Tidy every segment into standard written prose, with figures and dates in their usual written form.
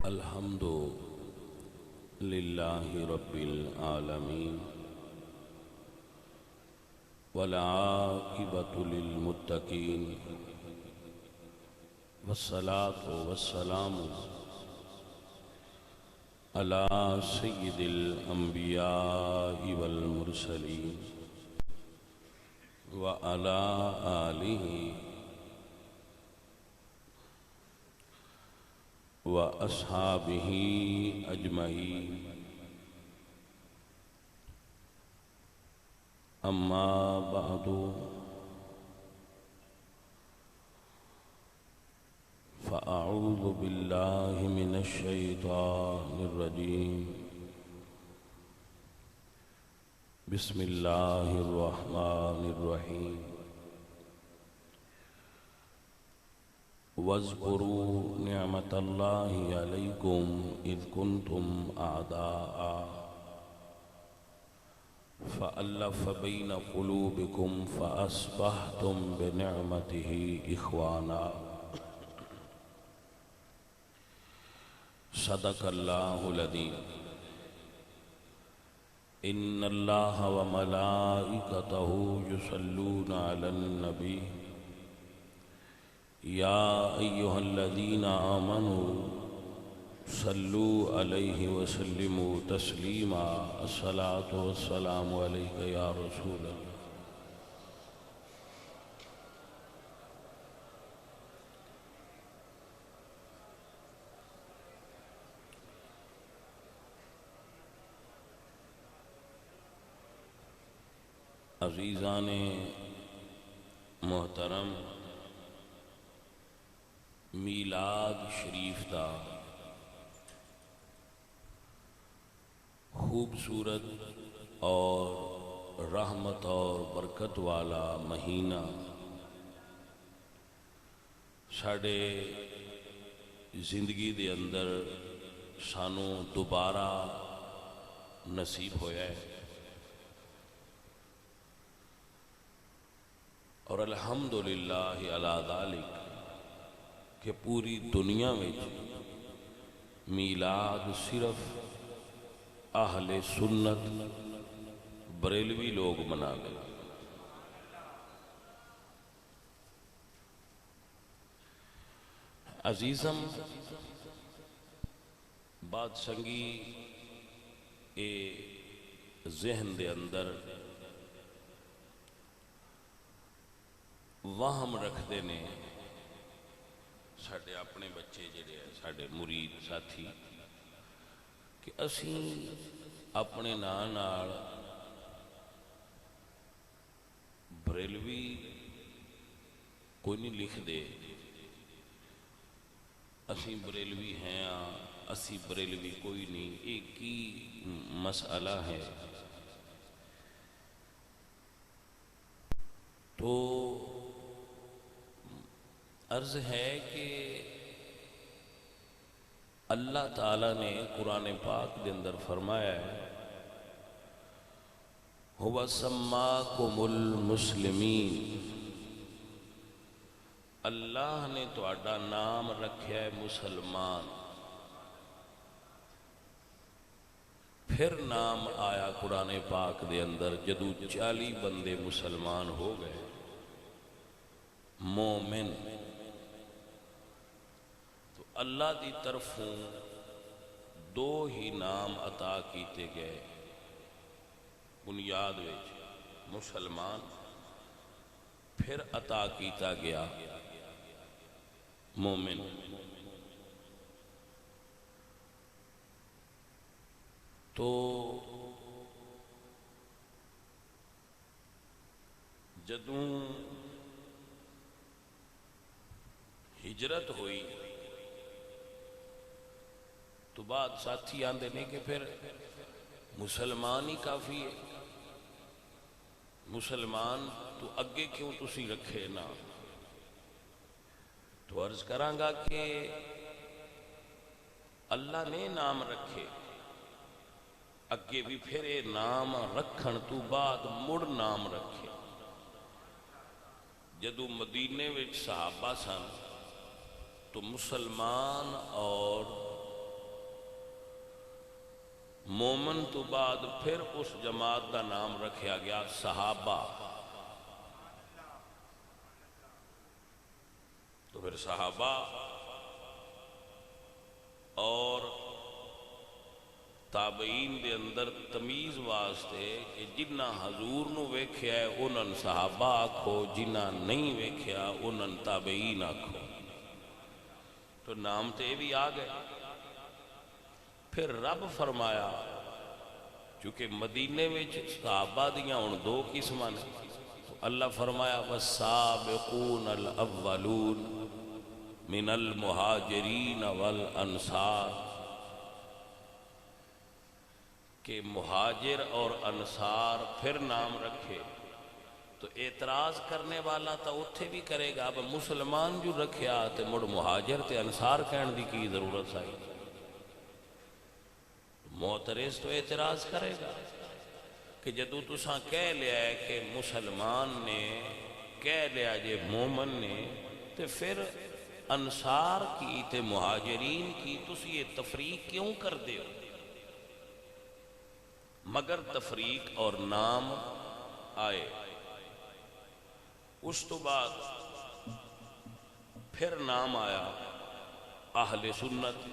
الحمد للہ رب العالمین والعاقبۃ للمتقین والصلاة والسلام علی سید الانبیاء والمرسلین وعلی آلہ وأصحابه أجمعين أما بعد فأعوذ بالله من الشيطان الرجيم بسم الله الرحمن الرحيم واذكروا نعمة الله عليكم إذ كنتم أعداء فألف بين قلوبكم فأصبحتم بنعمته إخوانا صدق الله العظيم إن الله وملائكته يصلون على النبي يا أيها الذين آمنوا صلوا عليه وسلموا تسليما الصلاة والسلام عليك يا رسول الله عزیزان محترم، میلاد شریف دا خوبصورت اور رحمت اور برکت والا مہینہ ساڑے زندگی دے اندر سانو دوبارہ نصیب ہویا ہے، اور الحمدللہ علی ذالک کہ پوری دنیا میں میلاد صرف اہل سنت بریلوی لوگ منا گئے۔ عزیزم بات سنگی اے ذہن دے اندر وہم رکھتے نے ساڑھے اپنے بچے جڑے ہیں، ساڑھے مرید ساتھی، کہ اسی اپنے نال بریلوی کوئی نہیں لکھ دے، اسی بریلوی ہیں، اسی بریلوی کوئی نہیں، ایک ہی مسئلہ ہے۔ تو عرض ہے کہ اللہ تعالیٰ نے قرآن پاک دے اندر فرمایا ہے هُوَ سَمَّاكُمُ الْمُسْلِمِينَ، اللہ نے تہاڈا نام رکھیا ہے مسلمان۔ پھر نام آیا قرآن پاک دے اندر جدو 40 بندے مسلمان ہو گئے، مومن۔ تو اللہ دی طرفوں دو ہی نام عطا کیتے گئے بنیاد وچ، مسلمان، پھر عطا کیتا گیا مومن۔ تو جدوں ہجرت ہوئی تو بعد ساتھی آندے نے کہ پھر مسلمان ہی کافی ہے، مسلمان تو اگے کیوں تسی رکھے نا؟ تو عرض کروں گا کہ اللہ نے نام رکھے، اگے بھی پھر اے نام رکھن تو بعد مڑ نام رکھے۔ جدو مدینے وچ صحابہ سن تو مسلمان اور مومن تو بعد پھر اس جماعت کا نام رکھیا گیا صحابہ. تو پھر صحابہ اور تابعین دے اندر تمیز واسطے کہ جنہ حضور نو ویکھیا ہے انہاں صحابہ آکھو، جنہ نہیں ویکھیا انہاں تابعین آکھو. تو نام تے بھی آ گئے. پھر رب فرمایا چونکہ مدینے میں صحابہ دیاں ہن دو قسماں نے، تو اللہ فرمایا والسابقون الاولون من المہاجرین والانصار، کہ مہاجر اور انصار پھر نام رکھے. تو اعتراض کرنے والا تو اتھے بھی کرے گا، اب مسلمان جو رکھیا تے مڑ مہاجر تے انصار کہن دی کی ضرورت آئی. معترض تو اعتراض کرے گا کہ جدو تساں کہہ لیا ہے کہ مسلمان نے، کہہ لیا جے مومن نے، تے پھر انصار کی تے مہاجرین کی تسی یہ تفریق کیوں کر دے ہو؟ مگر تفریق اور نام آئے. اس تو بعد پھر نام آیا اہل سنت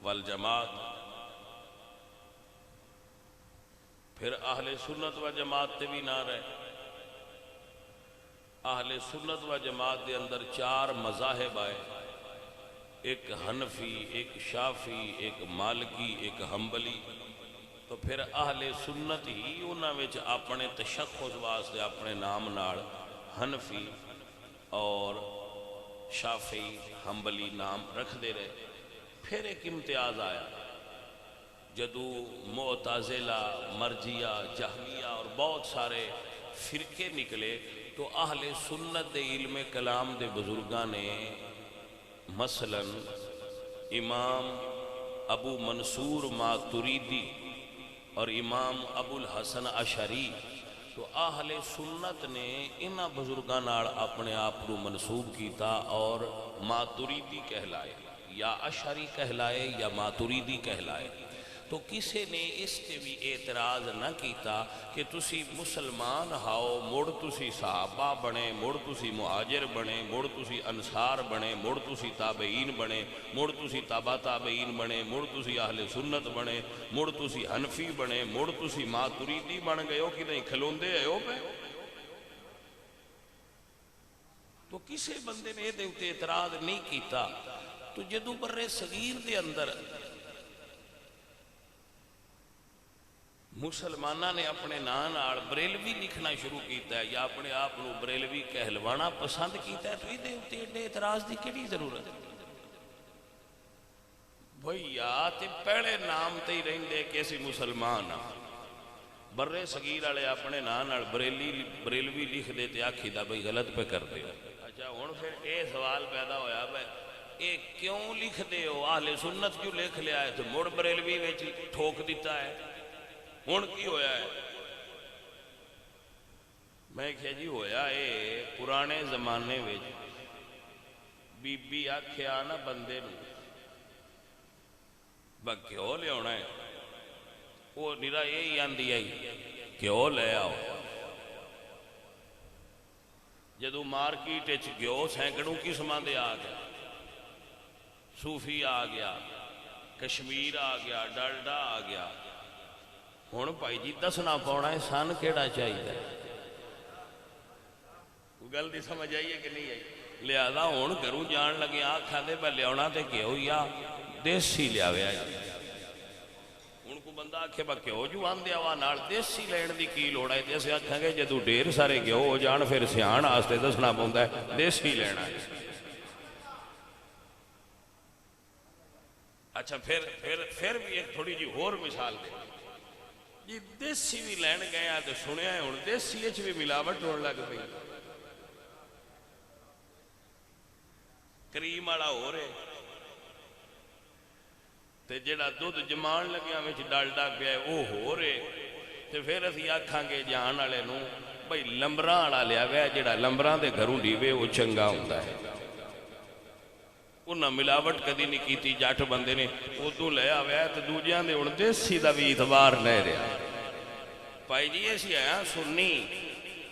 والجماعت. پھر اہل سنت و جماعت تے بھی نہ رہے. اہل سنت و جماعت دے اندر 4 مذاہب آئے، ایک حنفی، ایک شافعی، ایک مالکی، ایک حنبلی. تو پھر اہل سنت ہی انہاں وچ اپنے تشخص واسطے اپنے نام نال حنفی اور شافعی، حنبلی نام رکھ دے رہے. پھر ایک امتیاز آیا جدو معتزلہ، مرجیہ، جہمیہ اور بہت سارے فرقے نکلے، تو اہل سنت دے علم کلام دے بزرگاں نے مثلا امام ابو منصور ماتریدی اور امام ابو الحسن اشعری، تو اہل سنت نے انہاں بزرگاں نال اپنے آپ کو منسوب کیتا اور ماتریدی کہلائے، یا اشعری کہلائے یا ماتریدی کہلائے. تو کسی نے اس تے بھی اعتراض نہ کیتا کہ تسی مسلمان ہاؤ، مڑ تسی صحابہ بنے، مڑ تسی مہاجر بنے، مڑ تسی انصار بنے، مڑ تسی تابعین بنے، مڑ تسی تابع تابعین بنے، مڑ تسی اہل سنت بنے، مڑ تسی حنفی بنے، مڑ تسی ماتریدی بن گئے ہو، کہ نہیں کھلوندے ہیں ہو پہ. تو کسی بندے نے یہ اعتراض نہیں کیتا. تو جدو برے صغیر دے اندر مسلمانہ نے اپنے نام نال بریلوی لکھنا شروع کیتا ہے یا اپنے آپ کو بریلوی کہلوانا پسند کیتا ہے، تو یہ ایڈے اعتراض دی کیڑی ضرورت ہے؟ بھئیا تے پہلے نام تے ہی رہندے کیسی مسلمان برے صغیر والے اپنے نام نال بریلوی لکھ دے تے آکھی دا بھئی غلط پہ کر دے. اچھا ہن پھر اے سوال پیدا ہویا بھئی اے کیوں لکھ دے ہو؟ اہل سنت کیوں لکھ لیا ہے تو مڑ بریلوی وچ ٹھوک دیتا ہے؟ ہن کی ہویا ہے؟ میں کہا جی ہویا اے پرانے زمانے وچ بی بی آکھیا نا بندے نو با کیوں لے ہونا ہے، وہ نیرا یہی آندی آئی کیوں لے آؤ. جدو مارکیٹ گیو سینکڑوں قسماں دے آ گیا، صوفی آ گیا، کشمیر آ گیا، ڈالڈا آ گیا. ہن بھائی جی دسنا پاؤنا ہے سن کیڑا چاہیے؟ گل دی سمجھ آئیے کہ نہیں آئی؟ لہذا ہن گھروں جان لگے آکھاں دے بھلے ہونا تے کیوں یا دیسی لیا ویا جی. ہن کو بندہ آکھے با کیوں جو آندے آوا نال دیسی لین دی کی لوڑ ہے؟ جیسے آکھاں گے جدو ڈھیر سارے کیوں ہو جان پھر سیاح واسطے دسنا پوندا ہے دیسی لینا ہے. اچھا پھر بھی ایک تھوڑی جی اور مثال دے جی دیسی بھی لین گئے ہیں تو سنیا ہے ہن دیسی وچ بھی ملاوٹ ہون لگ پئی. کریم والا ہو رہے تے جڑا دودھ جمان لگیا وچ ڈالڈا پیا ہے وہ ہو رہے. تے پھر اسی آکھاں گے جان والے نو بھئی لمبراں والا لیا ویا جڑا لمبراں دے گھروں ڈیوے وہ چنگا ہوندا ہے. انہیں ملاوٹ کدی نہیں کیتی جٹ بندے نے ادو لے آیا تو دوجیاں دے ہن دیسی دا بھی اعتبار نہیں رہا بھائی جی اسی آیا سنی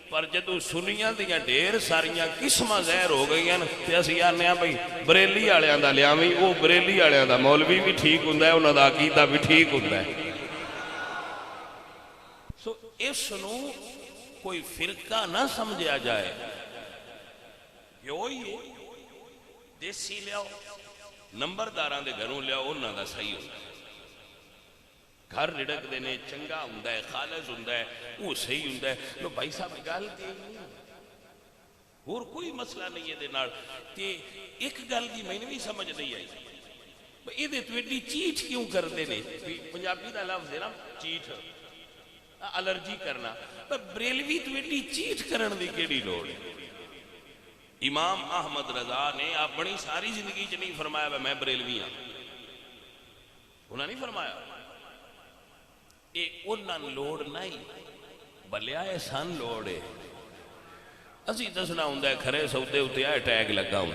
پر جدو سنیاں دیاں ڈھیر ساریاں قسماں ظاہر ہو گئی ہیں تے اسی آنے ہیں بھائی بریلی والیاں دا لیاویں وہ بریلی والیاں دا مولوی بھی ٹھیک ہوندا ہے انہاں دا عقیدہ بھی ٹھیک ہوندا ہے سو اس نو کوئی فرقہ نہ سمجھا جائے یوئی ہے دیسی لیاؤ نمبرداراں دے گھروں لیاؤ انہاں دا صحیح ہوتا ہے گھر رڑک دینے چنگا ہوندہ ہے خالص ہوندہ ہے وہ صحیح ہوندہ ہے لو بھائی صاحب گل تے اور کوئی مسئلہ نہیں ہے دینار تے ایک گل دی میں نے بھی سمجھ نہیں آئی یہ دے تو ایڈی چیٹ کیوں کر دینے پنجابی دا لفظ ہے نا چیٹ الرجی کرنا بریلوی تو ایڈی چیٹ کرن دی کیڑی لوڑ ہے امام احمد رضا نے اپنی ساری زندگی چ نہیں فرمایا میں بریلوی ہوں انہوں نے نہیں فرمایا انہوں لوڑ نہیں بلیا احسان لوڑ ہے اسی دسنا ہوں کھرے سودے اتنے ٹیگ لگا ہوں